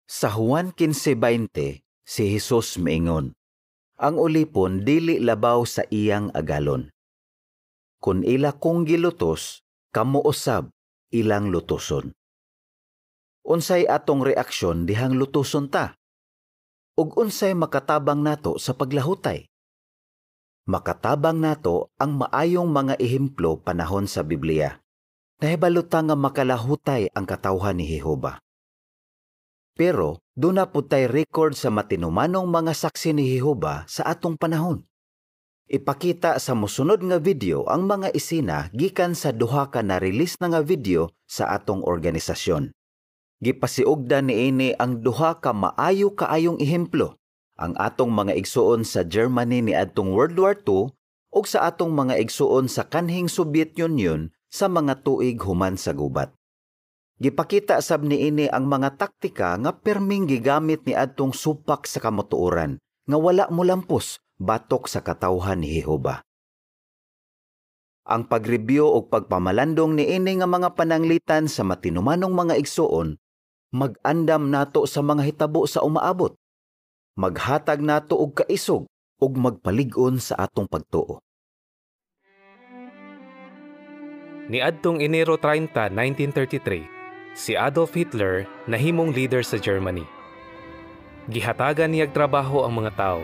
Sa Juan 15:20, si Jesus miingon, ang ulipon dili labaw sa iyang agalon. Kung ila kong gilutos, kamo usab ilang lutoson. Unsay atong reaksyon dihang lutoson ta? Ug unsay makatabang nato sa paglahutay? Makatabang nato ang maayong mga ehemplo panahon sa Biblia. Nahibalo ta nga makalahutay ang katawhan ni Jehova. Pero duna pud tay record sa matinumanong mga saksi ni Jehova sa atong panahon. Ipakita sa mosunod nga video ang mga isina gikan sa duha ka na-release na nga video sa atong organisasyon. Gipasiugdan niini ang duha ka maayo kaayong ehemplo, ang atong mga igsuon sa Germany niadtong World War II ug sa atong mga igsuon sa kanhing Soviet Union sa mga tuig human sa gubat. Gipakita sab niini ang mga taktika nga perming gigamit niadtong supak sa kamotuoran nga wala molampos batok sa katawhan ni Jehova. Ang pagreview o pagpamalandong niini nga mga pananglitan sa matinumanong mga igsuon, mag-andam nato sa mga hitabo sa umaabot, maghatag nato og kaisog ug magpalig-on sa atong pagtuo. Niadtong Enero 30, 1933, si Adolf Hitler nahimong leader sa Germany. Gihatagan niyag trabaho ang mga tao.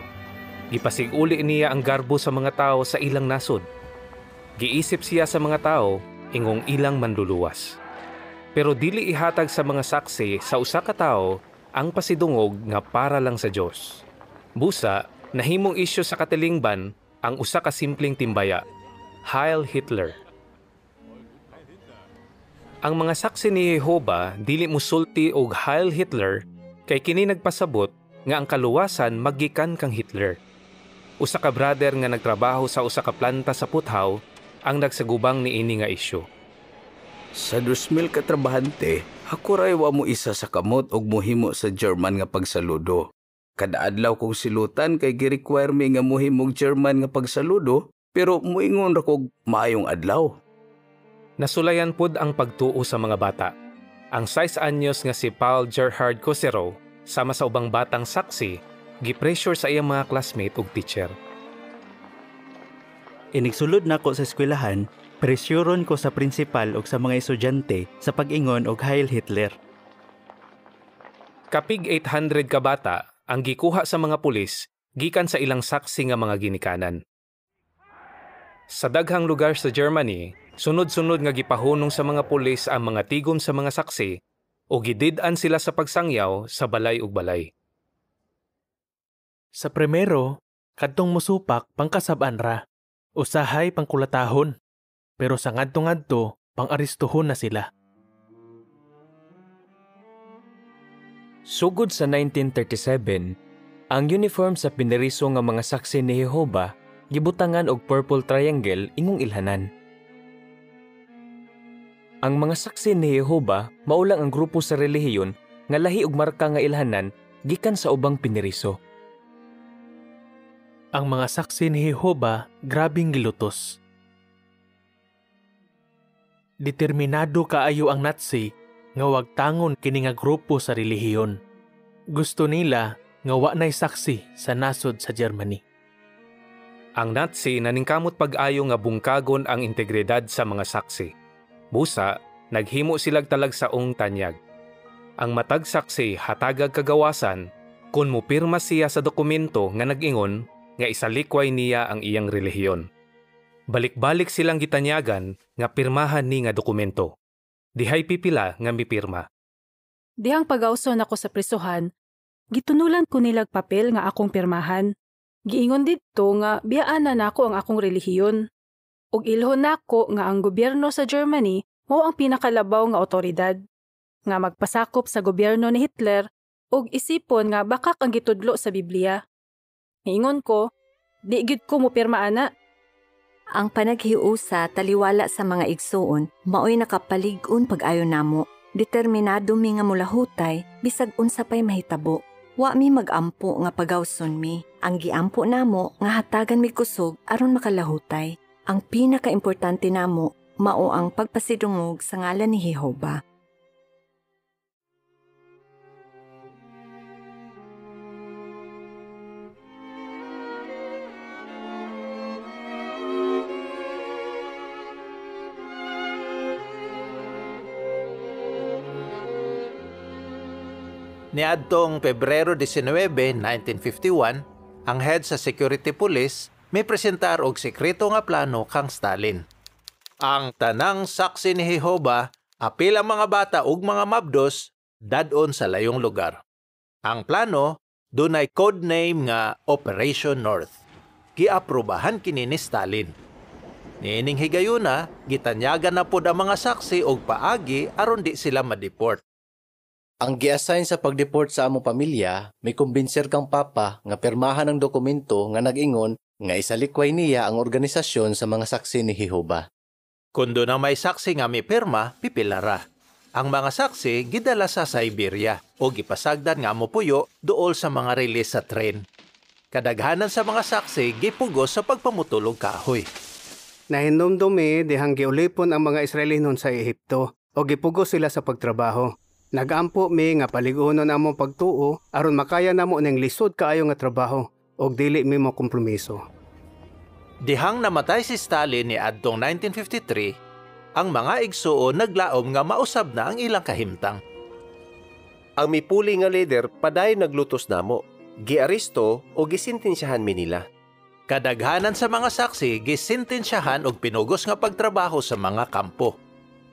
Gipasig-uli niya ang garbo sa mga tao sa ilang nasod. Giisip siya sa mga tao, ingong ilang manluluwas. Pero dili ihatag sa mga saksi sa usa ka tawo ang pasidungog nga para lang sa Dios. Busa, nahimong isyu sa katilingban ang usa ka simpleng timbaya, Heil Hitler. Ang mga saksi ni Jehova dili musulti og Heil Hitler kay kini nagpasabot nga ang kaluwasan maggikan kang Hitler. Usa ka brother nga nagtrabaho sa usa ka planta sa Puthaw ang nagsagubang niini nga isyu. Sa 2,000 ka trabahante, ako ray wa mo isa sa kamot og mohimo sa German nga pagsaludo. Kada adlaw kong silutan kay gi-require mi nga mohimog German nga pagsaludo, pero moingon ra kog maayong adlaw. Nasulayan pod ang pagtuo sa mga bata. Ang 6 anyos nga si Paul Gerhard Koserow, sama sa ubang batang saksi, gipressure sa iyang mga classmate ug teacher. Inigsulod nako sa eskwelahan, presyoron ko sa prinsipal ug sa mga estudyante sa pag-ingon og Heil Hitler. Kapig 800 ka bata ang gikuha sa mga pulis gikan sa ilang saksi nga mga ginikanan. Sa daghang lugar sa Germany, sunod-sunod nga gipahunong sa mga pulis ang mga tigom sa mga saksi o gidid-an sila sa pagsangyaw sa balay ug balay. Sa primero, kadtong musupak pangkasab-an ra, usahay pangkulatahon, pero sa ngadto-ngadto pang-aristuhon na sila. Sugod sa 1937, ang uniform sa pineriso nga mga saksi ni Jehova gibutangan og purple triangle ingong ilhanan. Ang mga saksi ni Jehova maulang ang grupo sa relihiyon nga lahi og marka nga ilhanan gikan sa ubang pineriso. Ang mga saksi ni Jehova grabing gilutos. Determinado kaayo ang Nazi nga wag tangon kini nga grupo sa relihiyon. Gusto nila nga wa nay saksi sa nasod sa Germany. Ang Nazi naningkamot pag-ayo nga bungkagon ang integridad sa mga saksi. Busa, naghimo silag talagsaong tanyag. Ang matag saksi hatagag kagawasan kung mupirma siya sa dokumento nga nag-ingon nga isalikway niya ang iyang relihiyon. Balik-balik silang gitanyagan nga pirmahan ni nga dokumento. Dihay pipila nga mipirma. Dihang pagawson ako sa prisuhan, gitunulan ko nilag papel nga akong pirmahan. Giingon didto nga biyaan na nako ang akong relihiyon. Ug ilhon nako nga ang gobyerno sa Germany mao ang pinakalabaw nga otoridad nga magpasakop sa gobyerno ni Hitler ug isipon nga baka kang gitudlo sa Biblia. Ingon ko, di gid ko mo pirma ana. Ang panaghiusa taliwala sa mga igsuon maoy nakapalig-on pag-ayo namo. Determinado mi nga mulahutay bisag unsa pay mahitabo. Wa mi magampo nga pagawson mi. Ang giampo namo nga hatagan mi kusog aron makalahutay. Ang pinakaimportante namo mao ang pagpasidungog sa ngalan ni Jehova. Ang panaghiusa taliwala sa mga igsuon maoy nakapalig-on pag-ayo namo. Determinado mi nga mulahutay bisag unsa pay mahitabo. Wa mi magampo nga pagawson mi. Ang giampo namo nga hatagan mi kusog aron makalahutay. Ang pinakaimportante namo mao ang pagpasidungog sa ngalan ni Jehova. Niadtong Pebrero 19, 1951, ang head sa security police may presentar og sekreto nga plano kang Stalin. Ang tanang saksi ni Jehova, apil ang mga bata ug mga mabdos, dadon sa layong lugar. Ang plano, dunay codename nga Operation North. Giaprobahan kini ni Stalin. Niining higayuna, gitanyagan na pod ang mga saksi og paagi aron di sila ma-deport. Ang gi-assign sa pag-deport sa among pamilya, may kumbinser kang papa nga pirmahan ang dokumento nga nag-ingon nga isalikway niya ang organisasyon sa mga saksi ni Jehova. Kundo na may saksi nga may pirma, pipilara. Ang mga saksi gidala sa Siberia o gipasagdan nga mopuyo duol sa mga release sa tren. Kadaghanan sa mga saksi gipugos sa pagpamutulog kahoy. Nahinumdumi dihang giulipon ang mga Israelinon sa Ehipto o gipugos sila sa pagtrabaho. Nagampo mi nga paligunon among pagtuo aron makaya namo ning lisod kaayo nga trabaho og dili mi mo kompromiso. Dihang namatay si Stalin ni adtong 1953, ang mga igsuon naglaom nga mausab na ang ilang kahimtang. Ang mipuli nga leader paday naglutos namo. Giaristo o gisintensyahan mi nila. Kadaghanan sa mga saksi gisintensyahan og pinugos nga pagtrabaho sa mga kampo.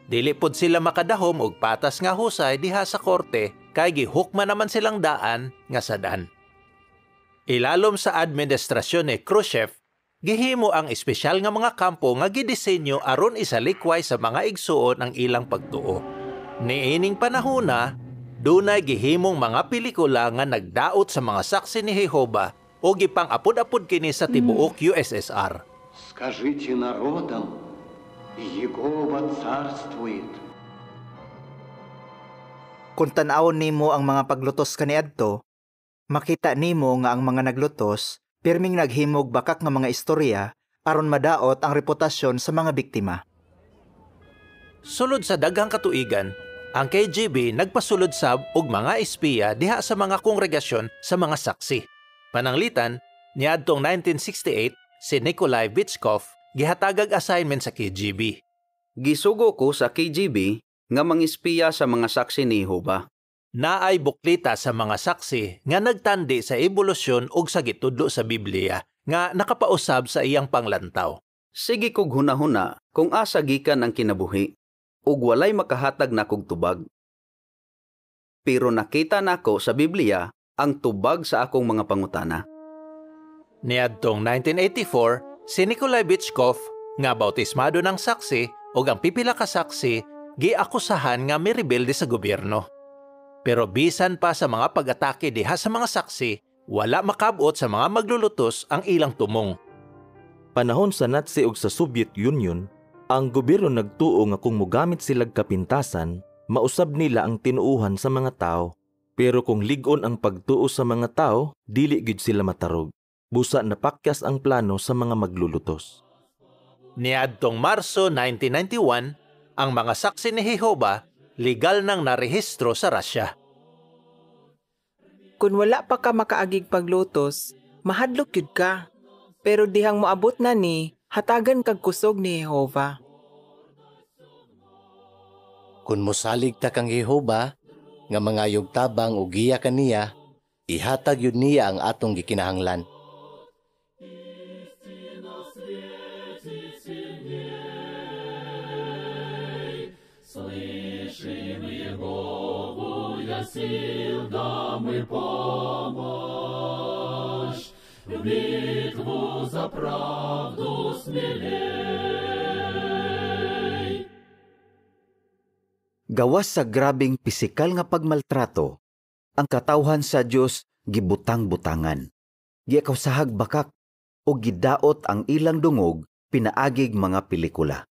Dili pod sila makadahom og patas nga husay diha sa korte kay gihukma naman silang daan nga sadan. Ilalom sa administrasyon ni Khrushchev, gihimo ang espesyal nga mga kampo nga gidisenyo aron isalikway sa mga igsuon ang ilang pagtuo. Niining panahona, dunay gihimong mga pelikula nga nagdaot sa mga saksi ni Jehova o gipang-apod-apod kini sa tibuok USSR. Скажите народам, Jehova царствует. Kung tan-awon nimo ang mga paglutos kaniadto, makita nimo nga ang mga naglutos pirming naghimog bakak nga mga istorya aron madaot ang reputasyon sa mga biktima. Sulod sa daghang katuigan, ang KGB nagpasulod sab og mga espiya diha sa mga kongregasyon sa mga saksi. Pananglitan, niadtong 1968, si Nikolai Vitskov gihatagag assignment sa KGB. Gisugo ko sa KGB nga mangispiya sa mga saksi ni Jehova. Naay buklita sa mga saksi nga nagtandi sa ebolusyon ug sa gitudlo sa Biblia nga nakapausab sa iyang panglantaw. Sige kog hunahuna kung asa gikan ang kinabuhi ug walay makahatag na kog tubag. Pero nakita nako sa Biblia ang tubag sa akong mga pangutana. Niadtong 1984, si Nikolai Vitskov nga bautismado ng saksi o ang pipila ka saksi giakusahan nga may rebelde sa gobyerno. Pero bisan pa sa mga pag-atake diha sa mga saksi, wala makabot sa mga maglulutos ang ilang tumong. Panahon sa Nazi ug sa Soviet Union, ang gobyerno nagtuo nga kung mogamit silag kapintasan, mausab nila ang tinuuhan sa mga tao. Pero kung ligon ang pagtuo sa mga tao, dili gid sila matarog. Busa napakyas ang plano sa mga maglulutos. Niadtong Marso 1991, ang mga saksi ni Jehova legal nang narehistro sa Russia. Kung wala pa ka makaagig paglutos, mahadlok yun ka. Pero dihang moabot na ni, hatagan kag kusog ni Jehova. Kung mosalig ta kang Jehova, nga mga yugtabang o giya kaniya, ihatag yun niya ang atong gikinahanglan. Сил дам и помощь, в битву за правду смелей. Gawas sa grabing pisikal nga pagmaltrato, ang katawhan sa Dios gibutang-butangan. Giakawsahag bakak o gidaot ang ilang dungog pinaagig mga pelikula.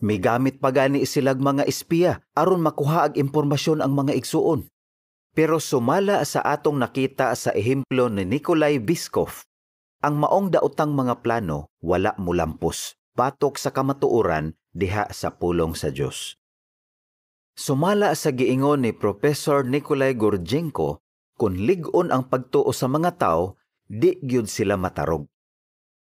May gamit pa gani silag mga espiya aron makuha ag impormasyon ang mga igsuon. Pero sumala sa atong nakita sa ehemplo ni Nikolai Vitskov, ang maong daotang mga plano wala mulampos, patok sa kamatuoran diha sa pulong sa Dios. Sumala sa giingon ni Professor Nikolai Gurdjenko, kung ligon ang pagtuo sa mga tao, di gyud sila matarog.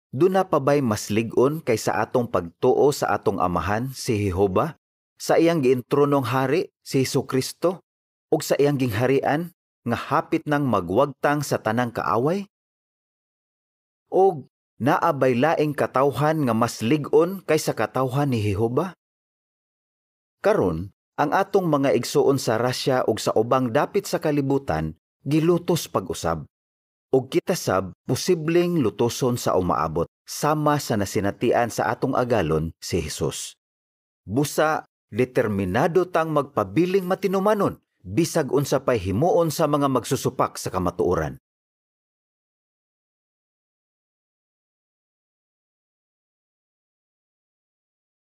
Duna pa ba'y mas ligon kaysa atong pagtuo sa atong amahan si Jehova, sa iyang giintronong hari si Hesukristo, ug sa iyang gingharian nga hapit nang magwagtang sa tanang kaaway? Og naabay laing katawhan nga mas lig-on kaysa katawhan ni Jehova? Karon, ang atong mga igsuon sa Russia ug sa ubang dapit sa kalibutan gilutos pag-usab. Ug kita sab posibleng lutoson sa umaabot sama sa nasinatian sa atong agalon si Hesus. Busa, determinado tang magpabiling matinumanon bisag unsa pay himuon sa mga magsusupak sa kamatuoran.